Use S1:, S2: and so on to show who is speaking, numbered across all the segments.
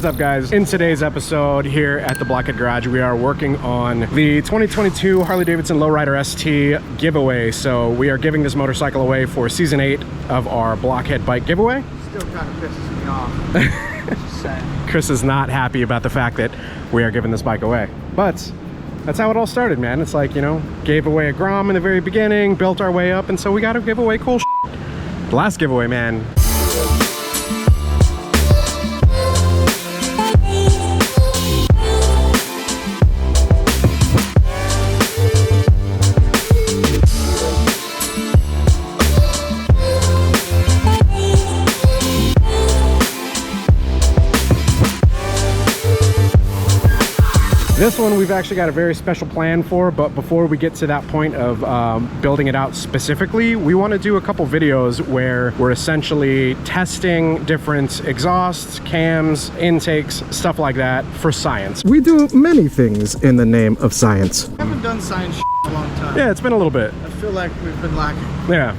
S1: What's up, guys? In today's episode here at the Blockhead Garage, we are working on the 2022 Harley-Davidson Low Rider ST giveaway. So we are giving this motorcycle away for season 8 of our Blockhead bike giveaway.
S2: Still kind of pisses me off. Just saying.
S1: Chris is not happy about the fact that we are giving this bike away, but that's how it all started, man. It's like, you know, gave away a Grom in the very beginning, built our way up, and so we got to give away cool shit. The last giveaway, man. This one we've actually got a very special plan for, but before we get to that point of building it out specifically, we want to do a couple videos where we're essentially testing different exhausts, cams, intakes, stuff like that for science. We do many things in the name of science.
S2: I haven't done science in a long time.
S1: Yeah, it's been a little bit.
S2: I feel like we've been lacking.
S1: Yeah.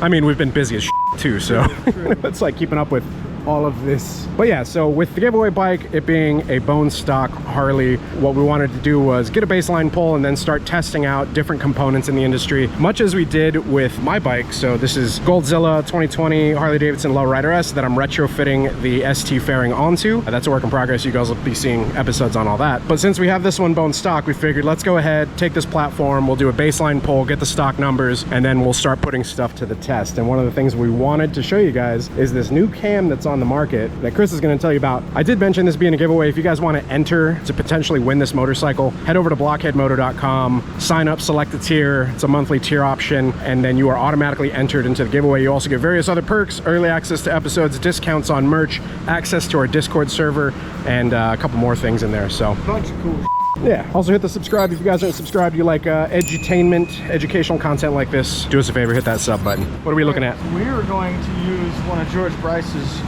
S1: I mean, we've been busy as too, so it's like keeping up with all of this. But yeah, so with the giveaway bike, it being a bone stock Harley, what we wanted to do was get a baseline pull and then start testing out different components in the industry, much as we did with my bike. So this is Goldzilla 2020 Harley-Davidson Low Rider S that I'm retrofitting the ST fairing onto. That's a work in progress. You guys will be seeing episodes on all that. But since we have this one bone stock, we figured let's go ahead, take this platform, we'll do a baseline pull, get the stock numbers, and then we'll start putting stuff to the test. And one of the things we wanted to show you guys is this new cam that's on the market that Chris is going to tell you about. I did mention this being a giveaway. If you guys want to enter to potentially win this motorcycle, head over to blockheadmoto.com, sign up, select a tier. It's a monthly tier option, and then you are automatically entered into the giveaway. You also get various other perks, early access to episodes, discounts on merch, access to our Discord server, and a couple more things in there. So
S2: Bunch of cool.
S1: Yeah, also hit the subscribe if you guys aren't subscribed. You like edutainment, educational content like this, do us a favor, hit that sub button. What are we looking at?
S2: We are going to use one of George Bryce's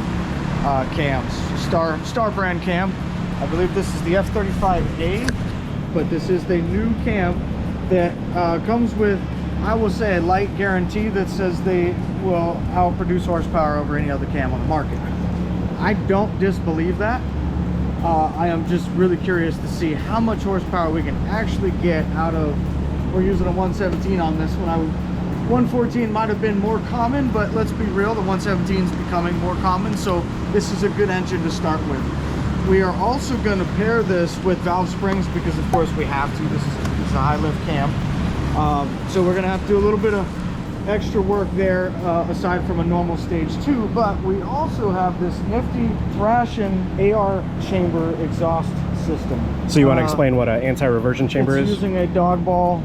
S2: cams, Star brand cam. I believe this is the F35A, but this is the new cam that comes with, I will say, a light guarantee that says they will outproduce horsepower over any other cam on the market. I don't disbelieve that. I am just really curious to see how much horsepower we can actually get out of. We're using a 117 on this one. 114 might have been more common, but let's be real, the 117 is becoming more common, so this is a good engine to start with. We are also going to pair this with valve springs because of course we have to. This is a high lift cam, so we're going to have to do a little bit of extra work there aside from a normal stage 2, but we also have this nifty Thrashin AR chamber exhaust system.
S1: So you want to explain what an anti-reversion chamber is?
S2: Using a dog ball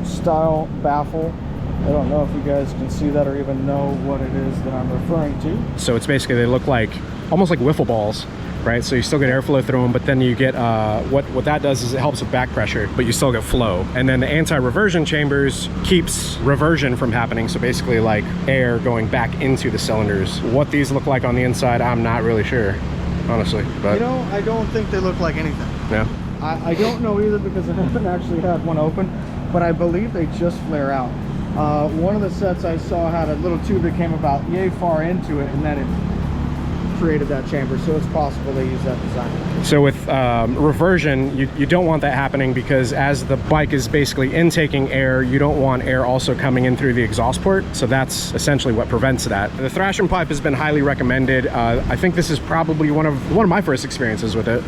S2: style baffle. I don't know if you guys can see that or even know what it is that I'm referring to.
S1: So it's basically, they look like almost like wiffle balls, right? So you still get airflow through them, but then you get what that does is it helps with back pressure, but you still get flow. And then the anti-reversion chambers keeps reversion from happening, so basically like air going back into the cylinders. What these look like on the inside, I'm not really sure, honestly. But
S2: you know, I don't think they look like anything.
S1: Yeah.
S2: I don't know either because I haven't actually had one open, but I believe they just flare out. One of the sets I saw had a little tube that came about yay far into it, and then it created that chamber, so it's possible they use that design.
S1: So with reversion, you don't want that happening because as the bike is basically intaking air, you don't want air also coming in through the exhaust port, so that's essentially what prevents that. The Thrashin pipe has been highly recommended. I think this is probably one of my first experiences with it.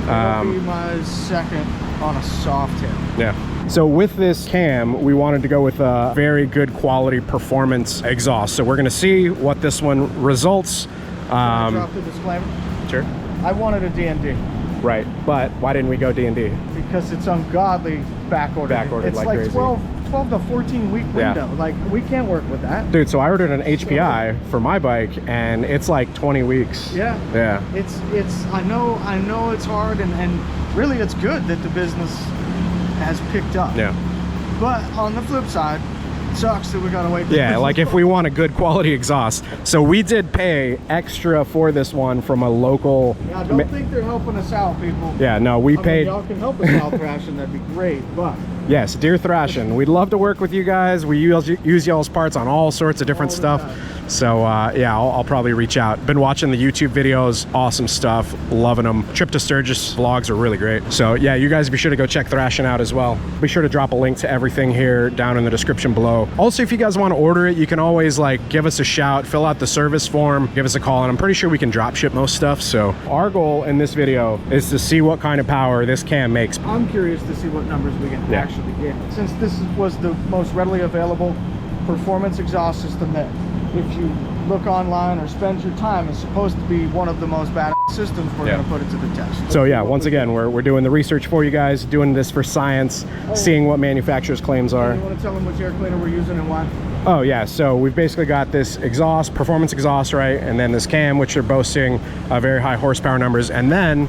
S2: That'll be my second on a soft hit.
S1: Yeah. So with this cam, we wanted to go with a very good quality performance exhaust. So we're going to see what this one results.
S2: Can I drop the disclaimer?
S1: Sure.
S2: I wanted a D&D.
S1: Right, but why didn't we go D&D?
S2: Because it's ungodly backordered. It's like
S1: crazy.
S2: 12 to 14 week window.
S1: Yeah.
S2: Like, we can't work with that.
S1: Dude, so I ordered an HPI for my bike, and it's like 20 weeks.
S2: Yeah.
S1: Yeah.
S2: It's I know it's hard, and really it's good that the business has picked up.
S1: Yeah.
S2: But on the flip side, it sucks that we gotta wait.
S1: Yeah, like if we want a good quality exhaust. So we did pay extra for this one from a local.
S2: Yeah, don't think they're helping us out, people.
S1: Yeah, no, we paid.
S2: Y'all can help us out, Thrashin, that'd be great. But
S1: Yes, Dear Thrashing. We'd love to work with you guys. We use y'all's parts on all sorts of different stuff. So yeah, I'll probably reach out. Been watching the YouTube videos, awesome stuff, loving them. Trip to Sturgis vlogs are really great. So yeah, you guys be sure to go check Thrashing out as well. Be sure to drop a link to everything here down in the description below. Also, if you guys want to order it, you can always like give us a shout, fill out the service form, give us a call, and I'm pretty sure we can drop ship most stuff. So our goal in this video is to see what kind of power this cam makes.
S2: I'm curious to see what numbers we can actually get. Since this was the most readily available performance exhaust system that, if you look online or spend your time, it's supposed to be one of the most badass systems. We're going to put it to the test.
S1: So yeah, once again, we're doing the research for you guys, doing this for science, seeing what manufacturers' claims are.
S2: You want to tell them which air cleaner we're using and why?
S1: Oh yeah, so we've basically got this exhaust, performance exhaust, right? And then this cam, which are boasting very high horsepower numbers. And then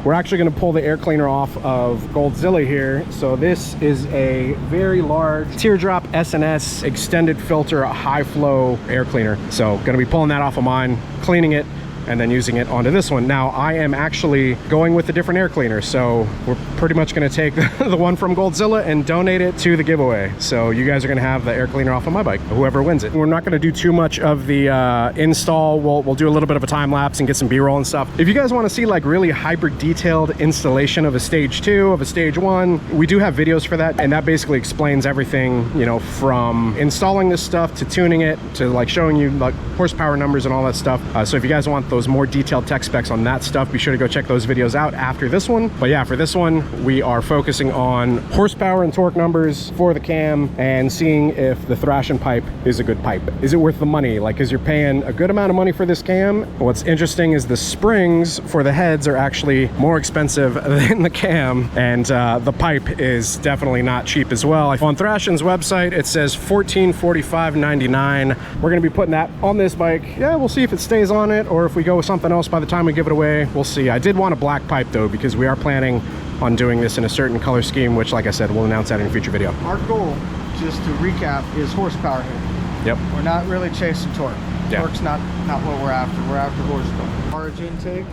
S1: we're actually going to pull the air cleaner off of Goldzilla here. So this is a very large teardrop S&S extended filter high flow air cleaner. So going to be pulling that off of mine, cleaning it, and then using it onto this one. Now I am actually going with a different air cleaner, so we're pretty much going to take the one from Goldzilla and donate it to the giveaway. So you guys are going to have the air cleaner off of my bike, whoever wins it. We're not going to do too much of the install. We'll do a little bit of a time lapse and get some b-roll and stuff. If you guys want to see like really hyper detailed installation of a stage 2, of a stage 1, we do have videos for that, and that basically explains everything, you know, from installing this stuff to tuning it to like showing you like horsepower numbers and all that stuff. So if you guys want those more detailed tech specs on that stuff, be sure to go check those videos out after this one. But yeah, for this one we are focusing on horsepower and torque numbers for the cam and seeing if the Thrashing pipe is a good pipe. Is it worth the money? Like, because you're paying a good amount of money for this cam. What's interesting is the springs for the heads are actually more expensive than the cam, and the pipe is definitely not cheap as well. On Thrashing's website it says $1445.99. we're going to be putting that on this bike. Yeah, we'll see if it stays on it or if we go with something else by the time we give it away. We'll see. I did want a black pipe though, because we are planning on doing this in a certain color scheme, which like I said, we'll announce that in a future video.
S2: Our goal, just to recap, is horsepower here.
S1: Yep.
S2: We're not really chasing torque.
S1: Yeah.
S2: Torque's not what we're after. We're after horsepower. Large intake,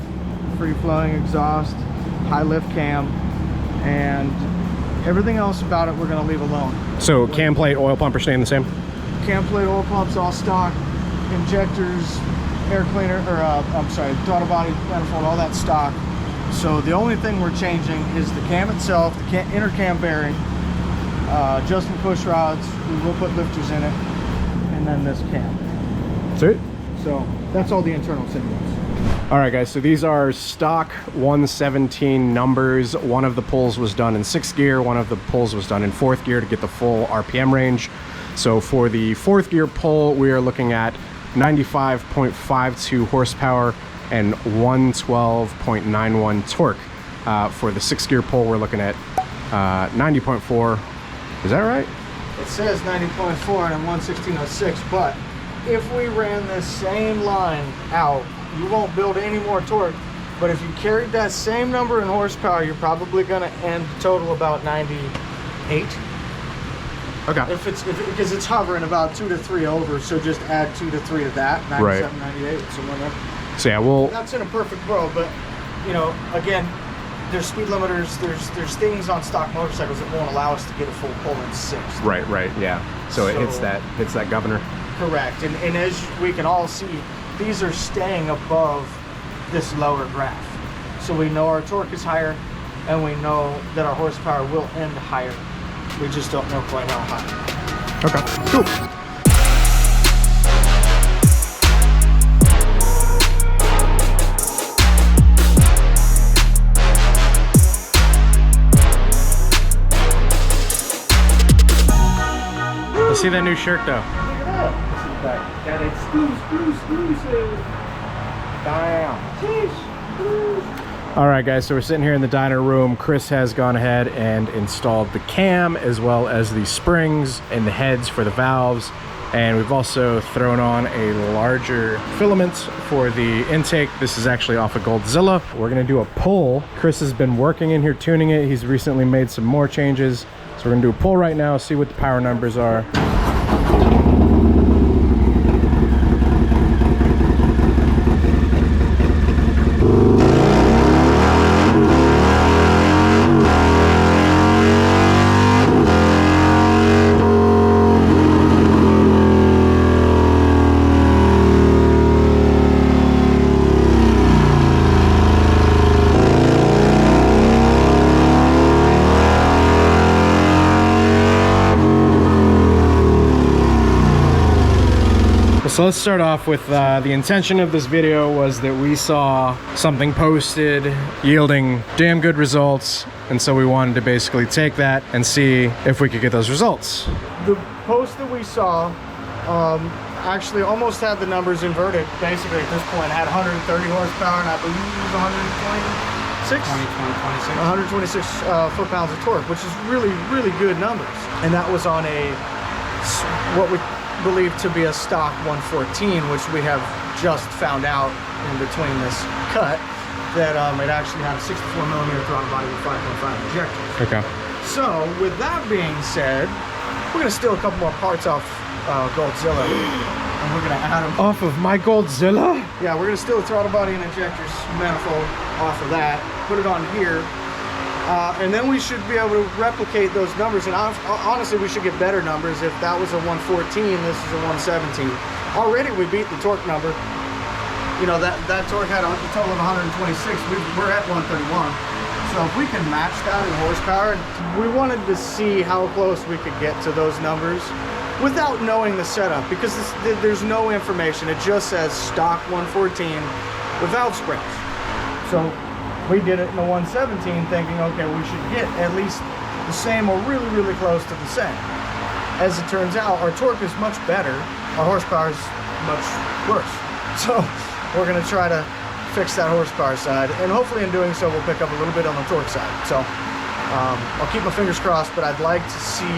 S2: free-flowing exhaust, high lift cam, and everything else about it we're going to leave alone.
S1: So cam plate, oil pump are staying the same?
S2: Cam plate, oil pumps, all stock. Injectors, air cleaner, or I'm sorry, throttle body, manifold, all that stock. So the only thing we're changing is the cam itself, the inner cam bearing, adjustment push rods. We will put lifters in it, and then this cam.
S1: That's it.
S2: So that's all the internal signals.
S1: All right guys, so these are stock 117 numbers. One of the pulls was done in 6th gear, one of the pulls was done in 4th gear to get the full RPM range. So for the 4th gear pull, we are looking at 95.52 horsepower and 112.91 torque. For the 6th gear pull, we're looking at 90.4. Is that right?
S2: It says 90.4 and 116.06, but if we ran this same line out, you won't build any more torque. But if you carried that same number in horsepower, you're probably going to end total about 98.
S1: Okay.
S2: Because it's hovering about 2 to 3 over, so just add 2 to 3 of that, 97, 98, somewhere there.
S1: So yeah, we'll.
S2: That's in a perfect world, but you know, again, there's speed limiters, there's things on stock motorcycles that won't allow us to get a full pull in 6th.
S1: Right, yeah. So it hits that governor.
S2: Correct, and as we can all see, these are staying above this lower graph. So we know our torque is higher, and we know that our horsepower will end higher. We just don't know quite how high.
S1: Okay, cool. You see that new shirt though?
S2: Look at that. Got exclusive. Damn.
S1: All right guys, so we're sitting here in the Dyna room. Chris has gone ahead and installed the cam as well as the springs and the heads for the valves, and we've also thrown on a larger filament for the intake. This is actually off of Goldzilla. We're gonna do a pull. Chris has been working in here tuning it. He's recently made some more changes, so we're gonna do a pull right now, see what the power numbers are. So let's start off with the intention of this video was that we saw something posted yielding damn good results, and so we wanted to basically take that and see if we could get those results.
S2: The post that we saw actually almost had the numbers inverted. Basically at this point had 130 horsepower and I believe it was 126 foot-pounds of torque, which is really good numbers. And that was on a what we believe to be a stock 114, which we have just found out in between this cut that it actually had a 64 millimeter throttle body with 5.5 injectors.
S1: Okay.
S2: So with that being said, we're gonna steal a couple more parts off Goldzilla, and we're gonna add them
S1: off of my Goldzilla.
S2: Yeah, we're gonna steal the throttle body and injectors manifold off of that, put it on here, and then we should be able to replicate those numbers. And honestly, we should get better numbers. If that was a 114, this is a 117. Already we beat the torque number. You know, that torque had a total of 126. We're at 131. So if we can match that in horsepower, we wanted to see how close we could get to those numbers without knowing the setup, because there's no information. It just says stock 114 with valve springs. So we did it in the 117 thinking, okay, we should get at least the same or really close to the same. As it turns out, our torque is much better. Our horsepower is much worse. So we're gonna try to fix that horsepower side, and hopefully in doing so we'll pick up a little bit on the torque side. So I'll keep my fingers crossed, but I'd like to see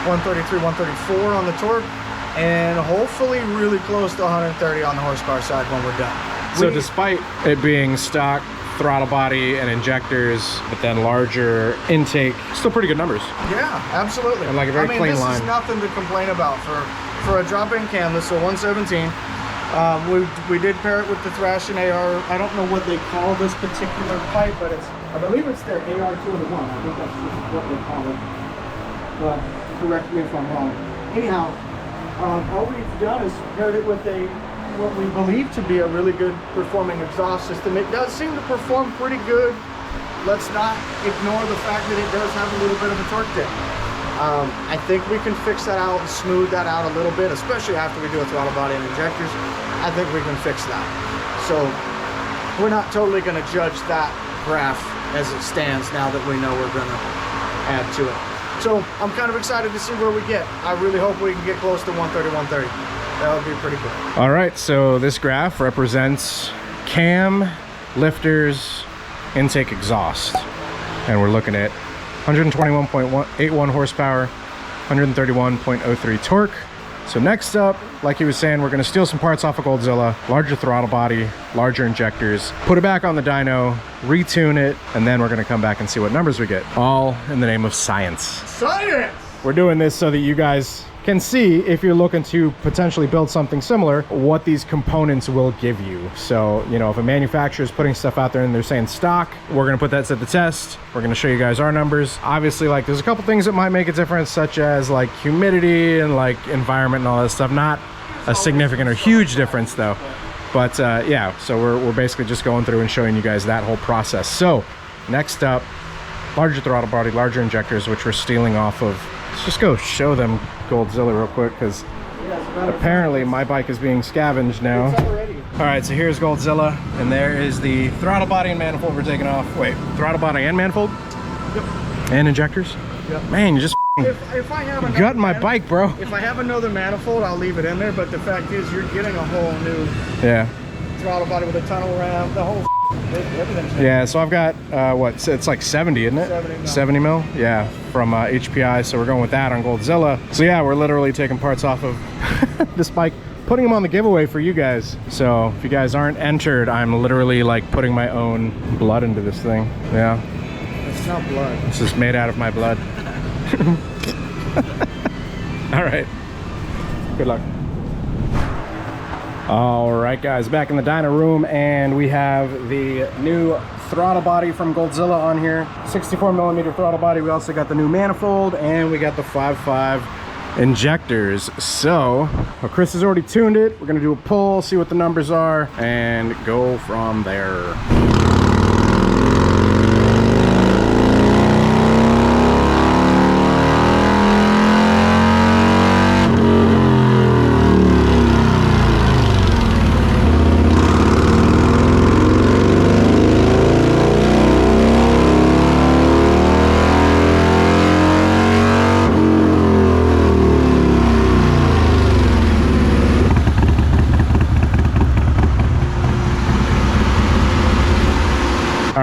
S2: 133, 134 on the torque, and hopefully really close to 130 on the horsepower side when we're done.
S1: So despite it being stock throttle body and injectors, but then larger intake, still pretty good numbers.
S2: Yeah, absolutely.
S1: And like a very clean line.
S2: This is nothing to complain about for a drop-in cam. This is a 117. We did pair it with the Thrash and AR. I don't know what they call this particular pipe, but I believe it's their AR 2-1. I think that's what they call it. But correct me if I'm wrong. Anyhow, all we've done is paired it with what we believe to be a really good performing exhaust system. It does seem to perform pretty good. Let's not ignore the fact that it does have a little bit of a torque dip. I think we can fix that out and smooth that out a little bit, especially after we do a throttle body and injectors. I think we can fix that. So we're not totally going to judge that graph as it stands now that we know we're going to add to it. So I'm kind of excited to see where we get. I really hope we can get close to 130, 130. That would be pretty cool.
S1: All right, so this graph represents cam, lifters, intake, exhaust. And we're looking at 121.81 horsepower, 131.03 torque. So next up, like he was saying, we're gonna steal some parts off of Goldzilla, larger throttle body, larger injectors, put it back on the dyno, retune it, and then we're gonna come back and see what numbers we get. All in the name of science.
S2: Science!
S1: We're doing this so that you guys can see, if you're looking to potentially build something similar, what these components will give you. So, you know, if a manufacturer is putting stuff out there and they're saying stock, we're gonna put that to the test. We're gonna show you guys our numbers. Obviously, like, there's a couple things that might make a difference, such as like humidity and like environment and all that stuff. Not a significant or huge difference though. But yeah, so we're basically just going through and showing you guys that whole process. So next up, larger throttle body, larger injectors, which we're stealing off of. Let's just go show them Goldzilla real quick, because apparently my bike is being scavenged now. All right, so here's Goldzilla, and there is the throttle body and manifold we're taking off. Wait, throttle body and manifold?
S2: Yep.
S1: And injectors? Yep. Man, you just
S2: if I have
S1: gut my bike, bro.
S2: If I have another manifold, I'll leave it in there, but the fact is you're getting a whole new throttle body with a tunnel ramp, the whole everything.
S1: Yeah, so I've got what, it's like 70, isn't it?
S2: 70 mil.
S1: 70 mil, yeah, from HPI. So we're going with that on Goldzilla. So yeah, we're literally taking parts off of this bike, putting them on the giveaway for you guys. So if you guys aren't entered, I'm literally like putting my own blood into this thing. Yeah,
S2: it's not blood,
S1: this is made out of my blood. All right, good luck. All right, guys, back in the dyno room, and we have the new throttle body from Goldzilla on here. 64 millimeter throttle body. We also got the new manifold, and we got the 5.5 injectors. So Chris has already tuned it. We're gonna do a pull, see what the numbers are, and go from there.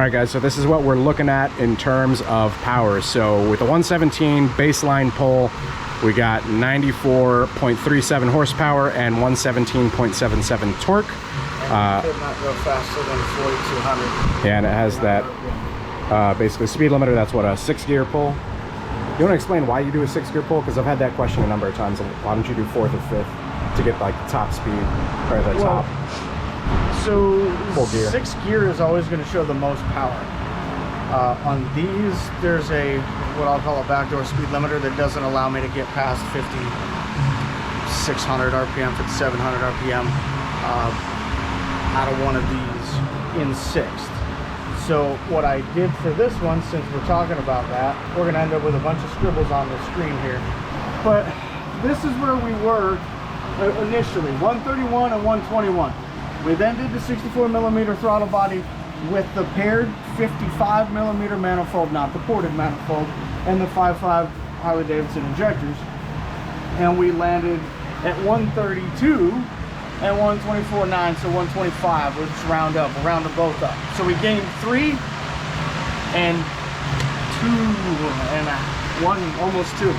S1: right, guys, so this is what we're looking at in terms of power. So with the 117 baseline pole, we got 94.37 horsepower and 117.77 torque.
S2: Could not go faster than 4,200.
S1: Yeah, and it has that basically speed limiter. That's what, a 6-gear pull? You want to explain why you do a 6-gear pull? Because I've had that question a number of times. Why don't you do 4th or 5th to get like top speed or the top?
S2: So
S1: full gear.
S2: 6 gear is always going to show the most power. On these, there's a what I'll call a backdoor speed limiter that doesn't allow me to get past 5,600 RPM, 5,700 RPM out of one of these in 6th. So what I did for this one, since we're talking about that, we're going to end up with a bunch of scribbles on the screen here. But this is where we were initially, 131 and 121. We then did the 64 millimeter throttle body with the paired 55 millimeter manifold, not the ported manifold, and the 5.5 Harley-Davidson injectors. And we landed at 132 and 124.9, so 125. We'll just round up. We'll round them both up. So we gained 3 and 2 and 1, almost 2.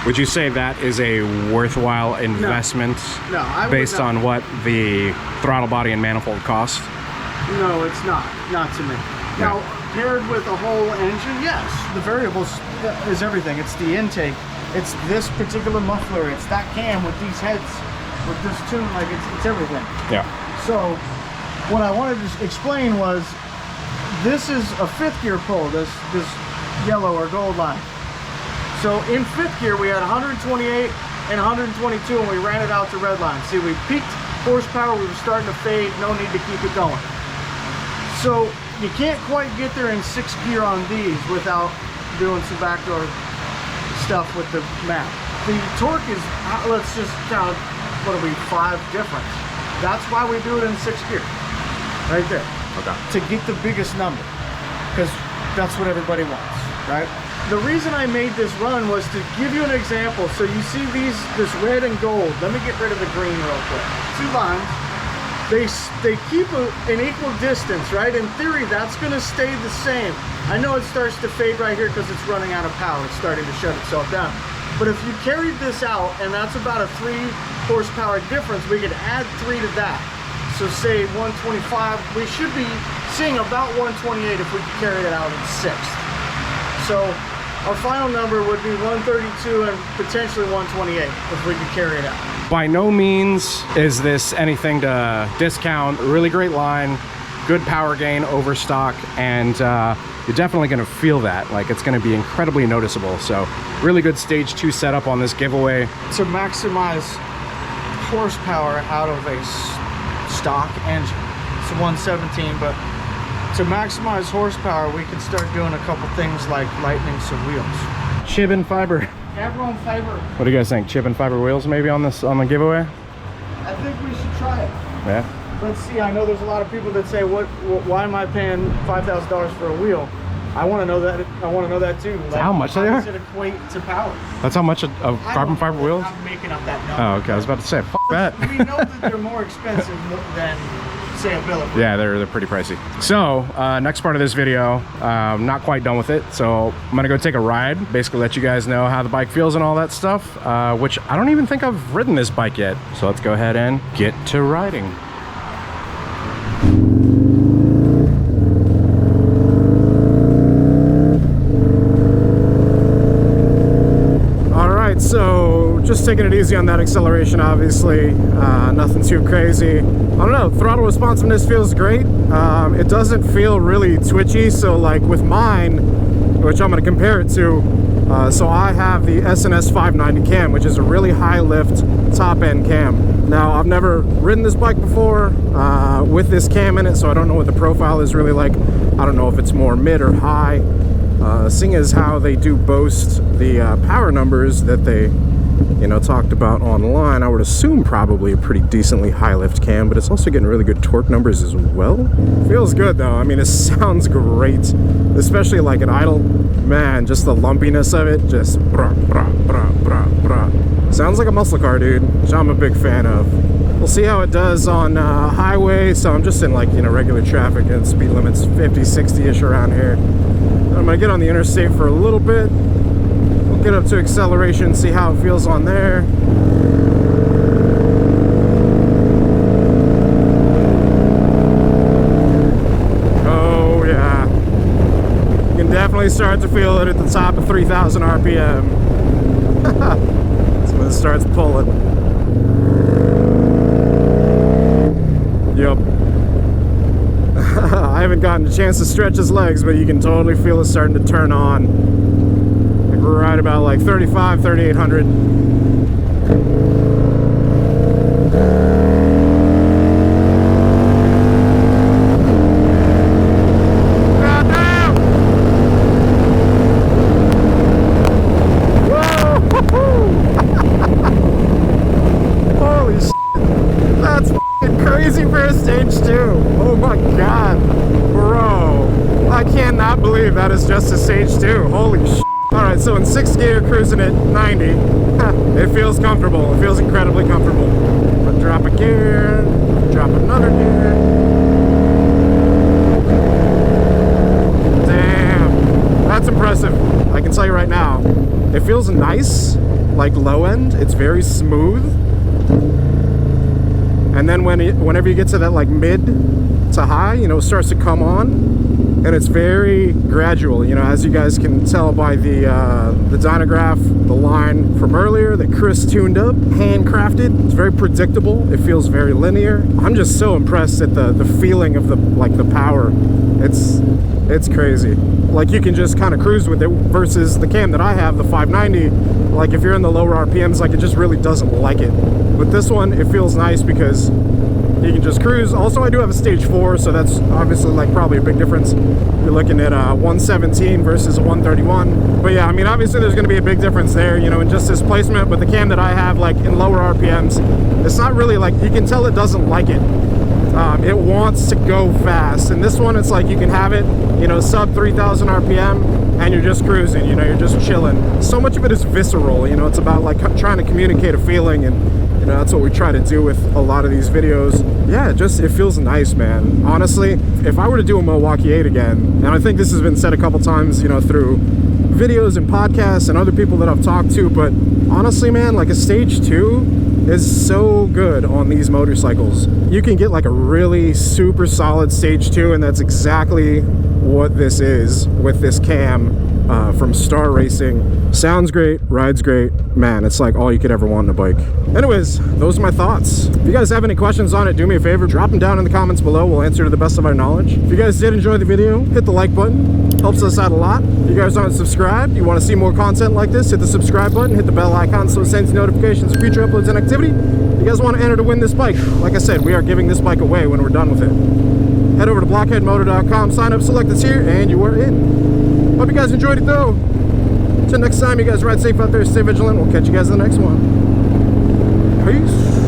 S1: Would you say that is a worthwhile investment?
S2: No, I would
S1: based
S2: not.
S1: on what the throttle body and manifold cost?
S2: No, it's not to me.
S1: Yeah.
S2: Now, paired with a whole engine, yes, the variables is everything. It's the intake, it's this particular muffler, it's that cam with these heads, with this tune, like it's everything.
S1: Yeah.
S2: So, what I wanted to explain was, this is a 5th gear pull, this yellow or gold line. So in 5th gear, we had 128 and 122, and we ran it out to red line. See, we peaked horsepower, we were starting to fade, no need to keep it going. So you can't quite get there in 6th gear on these without doing some backdoor stuff with the map. The torque is, let's just count, what are we, 5 difference. That's why we do it in 6th gear, right there.
S1: Okay.
S2: To get the biggest number, because that's what everybody wants, right? The reason I made this run was to give you an example. So you see this red and gold. Let me get rid of the green real quick. 2 lines. They keep an equal distance, right? In theory, that's going to stay the same. I know it starts to fade right here because it's running out of power. It's starting to shut itself down. But if you carried this out, and that's about a 3 horsepower difference, we could add 3 to that. So say 125, we should be seeing about 128 if we could carry it out in 6th. So our final number would be 132 and potentially 128 if we could carry it out.
S1: By no means is this anything to discount. Really great line, good power gain over stock, and you're definitely going to feel that. Like, it's going to be incredibly noticeable. So really good stage 2 setup on this giveaway.
S2: To maximize horsepower out of a stock engine, it's a 117, but to maximize horsepower, we can start doing a couple things like lightening some wheels.
S1: Chib and fiber.
S2: Carbon fiber.
S1: What do you guys think? Chib and fiber wheels maybe on the giveaway?
S2: I think we should try it.
S1: Yeah.
S2: Let's see. I know there's a lot of people that say, why am I paying $5,000 for a wheel? I want to know that. I want to know that too. Like,
S1: how much they are?
S2: How does it equate to power?
S1: That's how much of carbon fiber wheels?
S2: I'm making up that number.
S1: Oh, okay. I was about to say, f that.
S2: We know that they're more expensive than, say, a billet.
S1: Yeah, they're pretty pricey. So next part of this video, not quite done with it, so I'm gonna go take a ride, basically let you guys know how the bike feels and all that stuff, which I don't even think I've ridden this bike yet. So let's go ahead and get to riding. So just taking it easy on that acceleration, obviously, nothing too crazy. I don't know, throttle responsiveness feels great. It doesn't feel really twitchy, so like with mine, which I'm going to compare it to, so I have the SNS 590 cam, which is a really high lift top end cam. Now, I've never ridden this bike before with this cam in it, so I don't know what the profile is really like. I don't know if it's more mid or high. Seeing as how they do boast the power numbers that they, you know, talked about online, I would assume probably a pretty decently high lift cam, but it's also getting really good torque numbers as well. Feels good though. I mean, it sounds great, especially like an idle. Man, just the lumpiness of it, just brah, brah, brah, brah, brah. Sounds like a muscle car, dude, which I'm a big fan of. We'll see how it does on highway. So I'm just in like, you know, regular traffic and speed limits 50, 60-ish around here. I'm gonna get on the interstate for a little bit. We'll get up to acceleration, see how it feels on there. Oh yeah. You can definitely start to feel it at the top of 3,000 RPM. That's when it starts pulling. Yep. I haven't gotten a chance to stretch his legs, but you can totally feel it starting to turn on. Like right about like 3,500, 3,800. Goddamn! Whoa! Holy shit! That's crazy for a stage 2. Oh my god, bro, I cannot believe that is just a stage 2. Holy shit. All right, so in 6th gear, cruising at 90, it feels comfortable. It feels incredibly comfortable. But drop a gear, drop another gear. Damn, that's impressive. I can tell you right now, it feels nice, like low end. It's very smooth. And then whenever you get to that like mid to high, you know, it starts to come on, and it's very gradual. You know, as you guys can tell by the Dynograph, the line from earlier that Chris tuned up, handcrafted. It's very predictable. It feels very linear. I'm just so impressed at the feeling of the power. It's crazy. Like you can just kind of cruise with it versus the cam that I have, the 590. Like if you're in the lower RPMs, like it just really doesn't like it. With this one, it feels nice because you can just cruise. Also, I do have a stage 4, so that's obviously like probably a big difference. You're looking at 117 versus a 131. But yeah, I mean, obviously there's going to be a big difference there, you know, in just this placement. But the cam that I have, like in lower RPMs, it's not really like, you can tell it doesn't like it. It wants to go fast. And this one, it's like you can have it, you know, sub 3,000 RPM, and you're just cruising, you know, you're just chilling. So much of it is visceral, you know, it's about like trying to communicate a feeling, and you know, that's what we try to do with a lot of these videos. Yeah, it feels nice, man. Honestly, if I were to do a Milwaukee 8 again, and I think this has been said a couple times, you know, through videos and podcasts and other people that I've talked to, but honestly, man, like a stage 2 is so good on these motorcycles. You can get like a really super solid stage 2, and that's exactly what this is with this cam from Star Racing. Sounds great, rides great. Man, it's like all you could ever want in a bike. Anyways, those are my thoughts. If you guys have any questions on it, do me a favor, drop them down in the comments below. We'll answer to the best of our knowledge. If you guys did enjoy the video, hit the like button. Helps us out a lot. If you guys aren't subscribed, you want to see more content like this, hit the subscribe button, hit the bell icon so it sends you notifications of future uploads and activity. If you guys want to enter to win this bike, like I said, we are giving this bike away when we're done with it. Head over to blockheadmoto.com, sign up, select the tier, and you are in. Hope you guys enjoyed it though. Until next time, you guys ride safe out there, stay vigilant. We'll catch you guys in the next one. Peace.